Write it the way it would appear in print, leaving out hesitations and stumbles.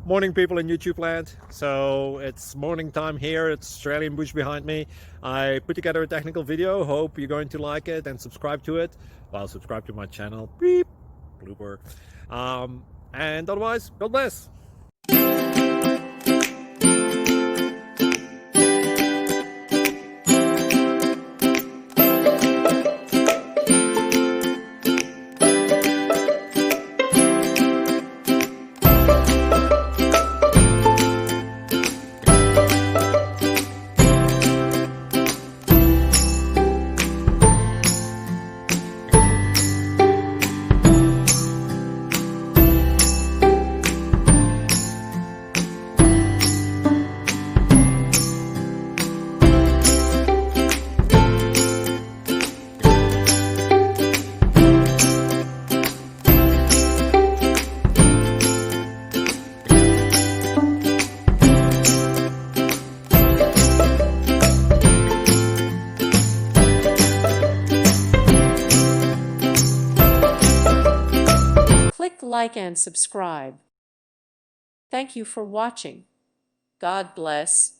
Morning, people in YouTube land. So it's morning time here. It's Australian bush behind me. I put together a technical video. Hope you're going to like it and subscribe to it. Well, subscribe to my channel. Beep. Blooper. And otherwise, God bless. Click like and subscribe. Thank you for watching. God bless.